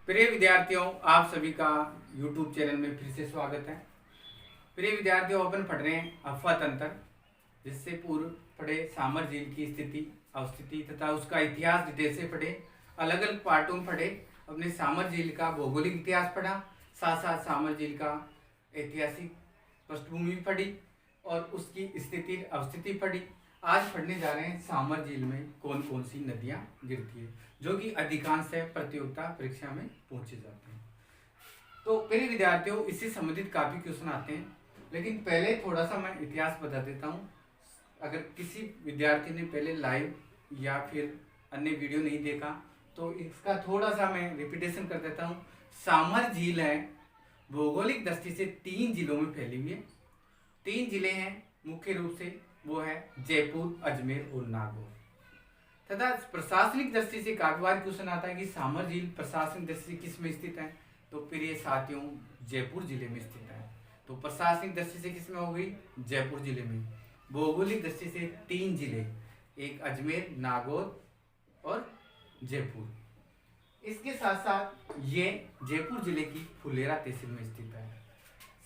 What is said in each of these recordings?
प्रिय विद्यार्थियों, आप सभी का YouTube चैनल में फिर से स्वागत है। प्रिय विद्यार्थियों, अपन पढ़ रहे हैं अफवाह तंत्र, जिससे पूर्व पढ़े सामर झील की स्थिति अवस्थिति तथा उसका इतिहास डिटेल से पढ़े। अलग अलग पार्टों में पढ़े। अपने सामर झील का भौगोलिक इतिहास पढ़ा, साथ साथ सामर झील का ऐतिहासिक पृष्ठभूमि पढ़ी और उसकी स्थिति अवस्थिति पढ़ी। आज पढ़ने जा रहे हैं सामर झील में कौन कौन सी नदियां गिरती है, जो कि अधिकांश प्रतियोगिता परीक्षा में पूछे जाते हैं। तो मेरे विद्यार्थियों, इससे संबंधित काफी क्वेश्चन आते हैं, लेकिन पहले थोड़ा सा मैं इतिहास बता देता हूँ। अगर किसी विद्यार्थी ने पहले लाइव या फिर अन्य वीडियो नहीं देखा तो इसका थोड़ा सा मैं रिपीटेशन कर देता हूँ। सामर झील है भौगोलिक दृष्टि से 3 जिलों में फैली हुई है। 3 जिले हैं मुख्य रूप से, वो है जयपुर, अजमेर और नागौर। तथा प्रशासनिक दृष्टि से काफी बार क्वेश्चन आता है कि सामर झील प्रशासनिक दृष्टि से किस में स्थित है, तो प्रिय साथियों जयपुर जिले में स्थित है। तो प्रशासनिक दृष्टि से किस में हो गई, जयपुर जिले में। भौगोलिक दृष्टि से 3 जिले, एक अजमेर, नागौर और जयपुर। इसके साथ साथ ये जयपुर जिले की फुलेरा तहसील में स्थित है।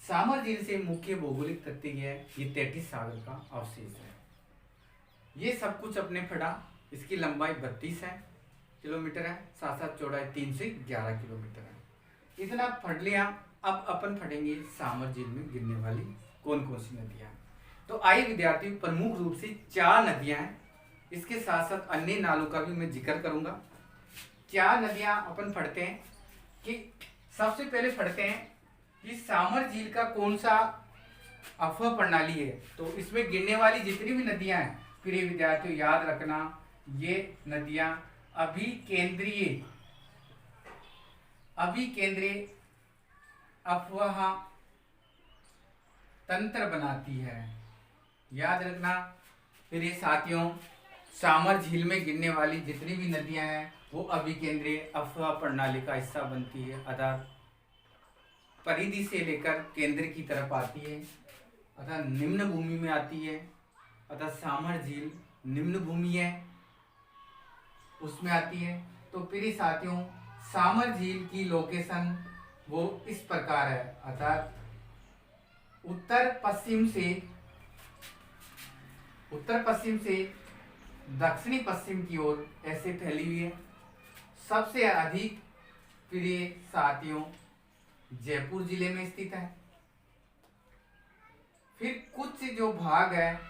सामर झील से मुख्य भौगोलिक तथ्य यह है, ये 33 सागर का अवशेष है। ये सब कुछ अपने पढ़ा। इसकी लंबाई 32 किलोमीटर है, साथ साथ चौड़ाई 3 से 11 किलोमीटर है। इतना पढ़ लिया। अब अपन पढ़ेंगे सामर झील में गिरने वाली कौन कौन सी नदियां। तो आइए विद्यार्थी, प्रमुख रूप से 4 नदियां हैं। इसके साथ साथ अन्य नालों का भी मैं जिक्र करूंगा। 4 नदियां अपन पढ़ते हैं कि सबसे पहले पढ़ते हैं कि सामर झील का कौन सा अफवाह प्रणाली है। तो इसमें गिरने वाली जितनी भी नदियां हैं, प्रिय विद्यार्थियों याद रखना, ये नदियां अभी केंद्रीय अफवाह तंत्र बनाती है। याद रखना प्रिय साथियों, सामर झील में गिरने वाली जितनी भी नदियां हैं वो अभी केंद्रीय अफवाह प्रणाली का हिस्सा बनती है, अर्थात परिधि से लेकर केंद्र की तरफ आती है, अर्थात निम्न भूमि में आती है। अर्थात सामर झील निम्न भूमि है उसमें आती है। तो प्रिय साथियों, सामर झील की लोकेशन वो इस प्रकार है, अर्थात उत्तर पश्चिम से दक्षिणी पश्चिम की ओर ऐसे फैली हुई है। सबसे अधिक प्रिय साथियों जयपुर जिले में स्थित है। फिर कुछ जो भाग है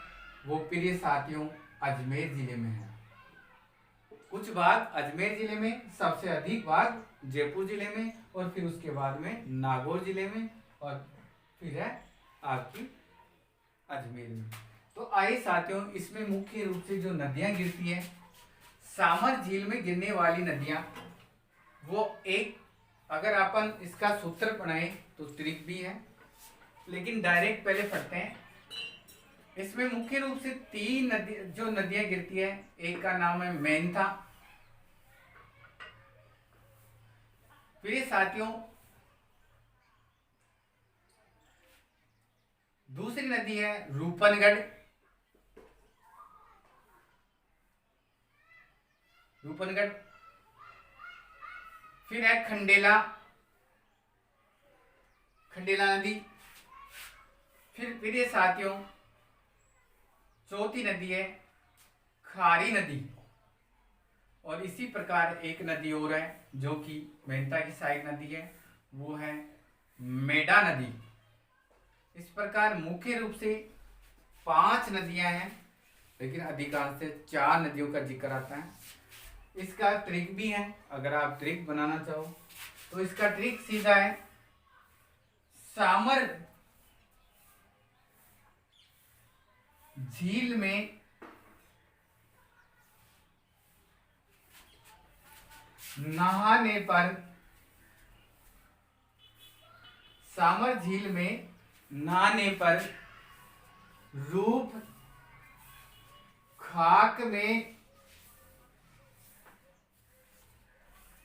वो प्रिय साथियों अजमेर जिले में है। कुछ भाग अजमेर जिले में, सबसे अधिक भाग जयपुर जिले में, और फिर उसके बाद में नागौर जिले में, और फिर है आपकी अजमेर में। तो आइए साथियों, इसमें मुख्य रूप से जो नदियां गिरती है सामर झील में गिरने वाली नदियां, वो एक, अगर अपन इसका सूत्र बनाए तो ट्रिक भी है, लेकिन डायरेक्ट पहले पढ़ते हैं। इसमें मुख्य रूप से 3 नदियां गिरती है। एक का नाम है मेंथा। प्रिय साथियों, दूसरी नदी है रूपनगढ़। फिर है खंडेला नदी। फिर प्रिय साथियों चौथी नदी है खारी नदी। और इसी प्रकार एक नदी और है जो कि मेहता की सहायक नदी है, वो है मेडा नदी। इस प्रकार मुख्य रूप से 5 नदियां हैं, लेकिन अधिकांश से 4 नदियों का जिक्र आता है। इसका ट्रिक भी है, अगर आप ट्रिक बनाना चाहो तो इसका ट्रिक सीधा है। सामर झील में नहाने पर, सामर झील में नहाने पर रूप खाक में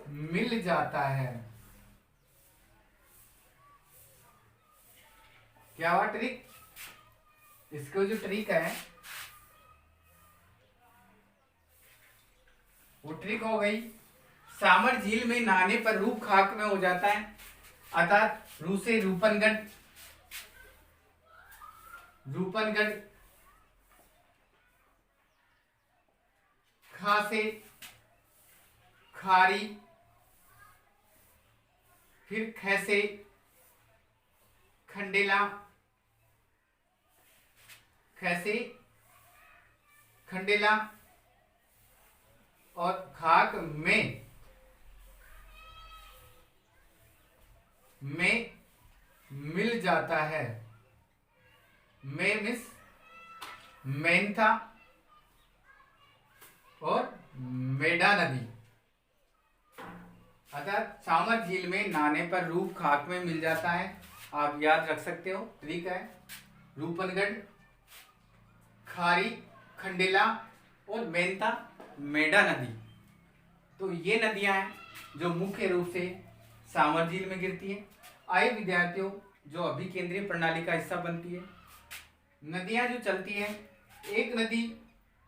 मिल जाता है। क्या हुआ ट्रिक? इसको जो ट्रिक है वो ट्रिक हो गई, सामर झील में नहाने पर रूप खाक में हो जाता है, अर्थात रू से रूपनगढ़, रूपनगढ़, खा से खारी, फिर ख से खंडेला, ख से खंडेला, और खाक में मिल जाता है। में मिस मेंथा और मेडा नदी। अर्थात सामर झील में नहाने पर रूप खाक में मिल जाता है। आप याद रख सकते हो, तरीका है रूपनगढ़, खारी, खंडेला और मेंथा मेडा नदी। तो ये नदियां हैं जो मुख्य रूप से सामर झील में गिरती हैं। आइए विद्यार्थियों, जो अभी केंद्रीय प्रणाली का हिस्सा बनती है, नदियां जो चलती हैं, एक नदी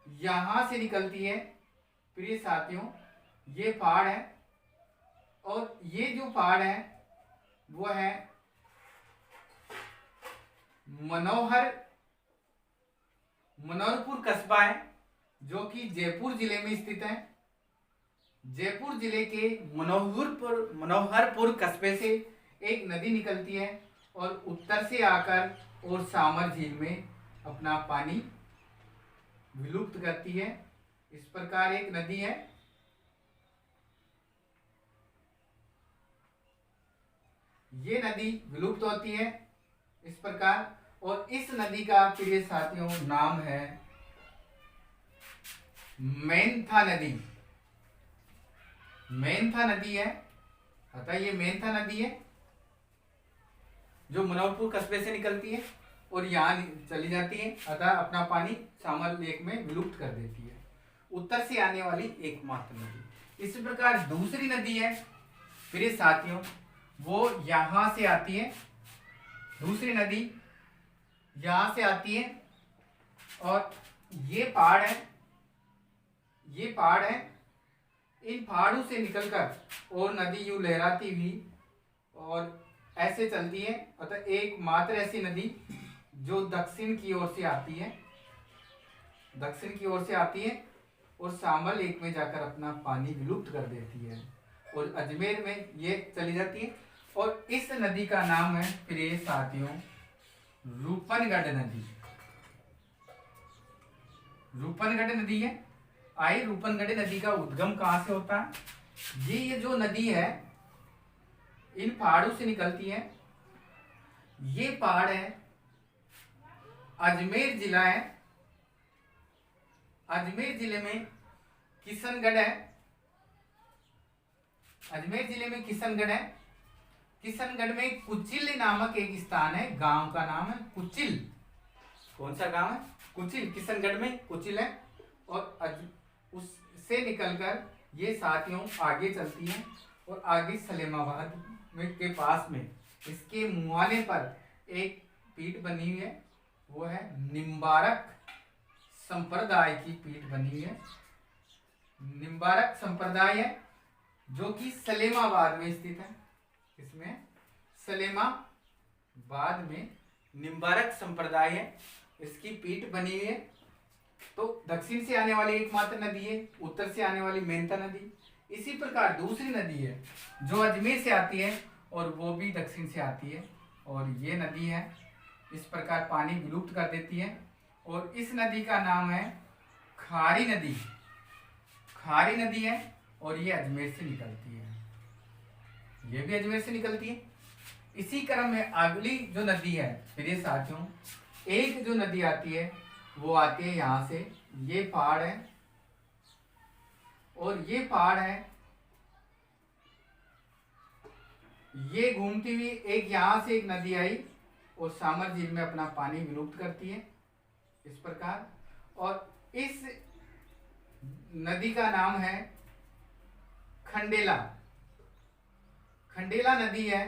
यहां से निकलती है, प्रिय साथियों, ये पहाड़ है, और ये जो पहाड़ है वो है मनोहरपुर कस्बा है, जो कि जयपुर जिले में स्थित है। जयपुर जिले के मनोहरपुर कस्बे से एक नदी निकलती है और उत्तर से आकर और सामर झील में अपना पानी विलुप्त करती है। इस प्रकार एक नदी है। ये नदी विलुप्त होती है इस प्रकार, और इस नदी का प्रिय साथियों नाम है मेंथा नदी। मेंथा नदी है, अतः ये मेंथा नदी है जो मनोहरपुर कस्बे से निकलती है और यहाँ चली जाती है, अतः अपना पानी सामर लेक में विलुप्त कर देती है। उत्तर से आने वाली एकमात्र नदी। इस प्रकार दूसरी नदी है प्रिय साथियों, वो यहां से आती है। दूसरी नदी यहां से आती है और ये पहाड़ है, ये पहाड़ है। इन पहाड़ों से निकलकर और नदी यूं लहराती हुई और ऐसे चलती है, अतः एकमात्र ऐसी नदी जो दक्षिण की ओर से आती है, दक्षिण की ओर से आती है और सामर लेक में जाकर अपना पानी विलुप्त कर देती है और अजमेर में ये चली जाती है। और इस नदी का नाम है प्रिय साथियों रूपनगढ़ नदी। रूपनगढ़ नदी है। आई रूपनगढ़ नदी का उद्गम कहां से होता है? ये जो नदी है इन पहाड़ों से निकलती है। ये पहाड़ है, अजमेर जिला है, अजमेर जिले में किशनगढ़ है, अजमेर जिले में किशनगढ़ है। किशनगढ़ में कुचिल नामक एक स्थान है, गांव का नाम है कुचिल। कौन सा गांव है? कुचिल। किशनगढ़ में कुचिल है और उससे निकलकर ये साथियों आगे चलती हैं और आगे सलेमाबाद में के पास में इसके मुहाने पर एक पीठ बनी हुई है, वो है निम्बारक संप्रदाय की पीठ बनी हुई है। निम्बारक संप्रदाय है जो कि सलेमाबाद में स्थित है। इसमें सलेमाबाद में निम्बारक संप्रदाय है, इसकी पीठ बनी हुई है। तो दक्षिण से आने वाली एकमात्र नदी है, उत्तर से आने वाली मेंथा नदी। इसी प्रकार दूसरी नदी है जो अजमेर से आती है और वो भी दक्षिण से आती है, और ये नदी है इस प्रकार पानी विलुप्त कर देती है। और इस नदी का नाम है खारी नदी। खारी नदी है और ये अजमेर से निकलती है, ये भी अजमेर से निकलती है। इसी क्रम में अगली जो नदी है प्रिय साथियों, एक जो नदी आती है वो आती है यहाँ से, ये पहाड़ है और ये पहाड़ है, ये घूमती हुई एक यहाँ से एक नदी आई और सामर झील में अपना पानी विलुप्त करती है इस प्रकार। और इस नदी का नाम है खंडेला। खंडेला नदी है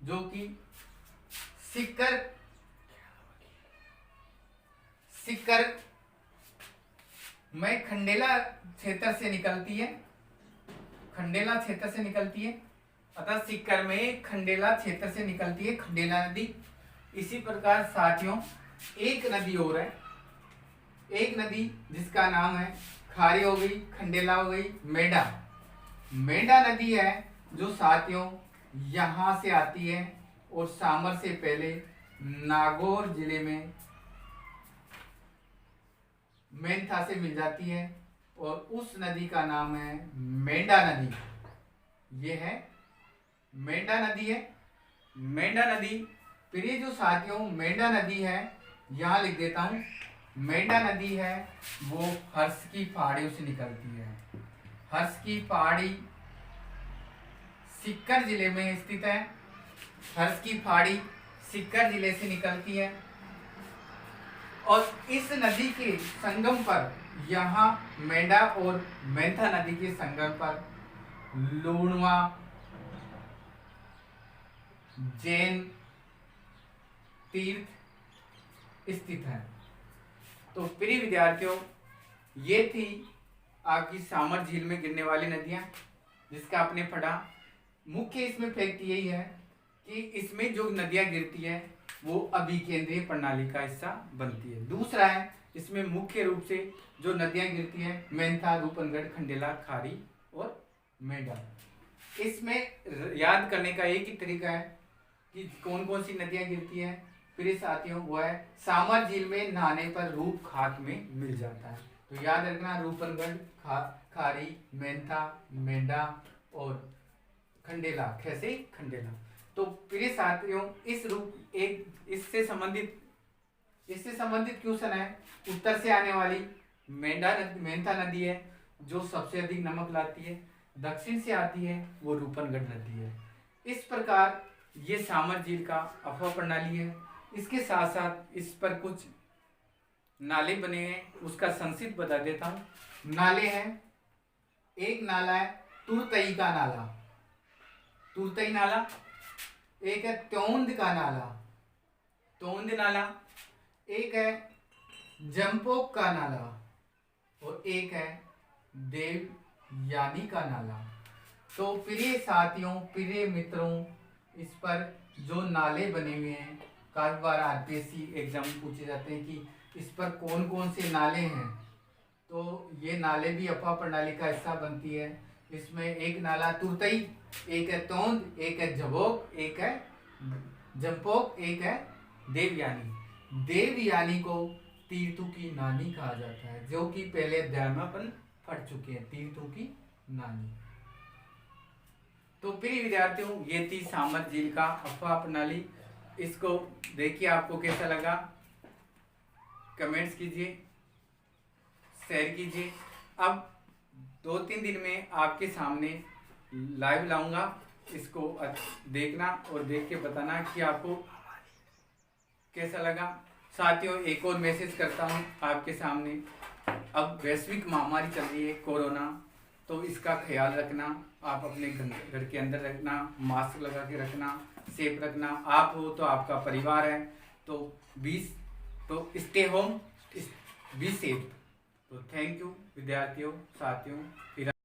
जो कि सिक्कर में खंडेला क्षेत्र से निकलती है। खंडेला क्षेत्र से निकलती है, अतः सीकर में खंडेला क्षेत्र से निकलती है खंडेला नदी। इसी प्रकार साथियों एक नदी और है, एक नदी जिसका नाम है खारी हो गई, खंडेला हो गई, मेढा। मेढा नदी है जो साथियों यहाँ से आती है और सामर से पहले नागौर जिले में मेंथा से मिल जाती है और उस नदी का नाम है मेंढा नदी। ये है मेंढा नदी है, मेंढा नदी। फिर ये जो साथियों मेंढा नदी है, यहाँ लिख देता हूँ, मेंढा नदी है वो हर्ष की पहाड़ियों से निकलती है। हर्ष की पहाड़ी सीकर जिले में स्थित है। हर्ष की पहाड़ी सीकर जिले से निकलती है और इस नदी के संगम पर, यहाँ मेंढा और मेंथा नदी के संगम पर लूणवा जैन तीर्थ स्थित है। तो प्रिय विद्यार्थियों, ये थी आपकी सामर झील में गिरने वाली नदियां, जिसका आपने पढ़ा। मुख्य इसमें फैक्ट यही है कि इसमें जो नदियां गिरती है वो अभिकेंद्रीय प्रणाली का हिस्सा बनती है। दूसरा है, इसमें मुख्य रूप से जो नदियां गिरती है मेंथा, रूपनगढ़, खंडेला, खारी और मेंढा। इसमें याद करने का एक ही तरीका है कि कौन कौन सी नदियां गिरती हैं। फिर साथियों वो है सामर झील में नहाने पर रूप खाक में मिल जाता है। तो याद रखना रूपनगढ़, खारी, मेंथा, मेंढा और खंडेला, कैसे खंडेला। तो प्रिय साथियों इस रूप एक इससे संबंधित क्वेश्चन है। उत्तर से आने वाली मेंथा नदी है जो सबसे अधिक नमक लाती है। दक्षिण से आती है वो रूपनगढ़ नदी है। इस प्रकार ये सामर झील का अफवाह प्रणाली है। इसके साथ साथ इस पर कुछ नाले बने हैं, उसका संक्षिप्त बता देता हूँ। नाले हैं, एक नाला है तुरतई का नाला, तुरतई नाला। एक है त्योंद का नाला, त्योंद नाला। एक है जंपोक का नाला और एक है देवयानी का नाला। तो प्रिय साथियों, प्रिय मित्रों, इस पर जो नाले बने हुए हैं, काफी बार आरपीएससी एग्जाम पूछे जाते हैं कि इस पर कौन कौन से नाले हैं। तो ये नाले भी अफवाह प्रणाली का हिस्सा बनती है। इसमें एक नाला तुरतई, एक है तोंद, एक है झबोक, एक है जंपोक, एक है देवयानी। देवयानी को तीर्थों की नानी कहा जाता है, जो कि पहले अध्याय में अपन पढ़ चुके हैं, तीर्थों की नानी। तो प्रिय विद्यार्थियों ये थी सामर झील का अफवाह प्रणाली। इसको देखिए आपको कैसा लगा, कमेंट्स कीजिए, शेयर कीजिए। अब 2-3 दिन में आपके सामने लाइव लाऊंगा, इसको देखना और देख के बताना कि आपको कैसा लगा। साथियों एक और मैसेज करता हूँ आपके सामने, अब वैश्विक महामारी चल रही है कोरोना, तो इसका ख्याल रखना। आप अपने घर के अंदर रखना, मास्क लगा के रखना, सेफ रखना। आप हो तो आपका परिवार है, तो स्टे होम, बी सेफ। तो थैंक यू विद्यार्थियों, साथियों।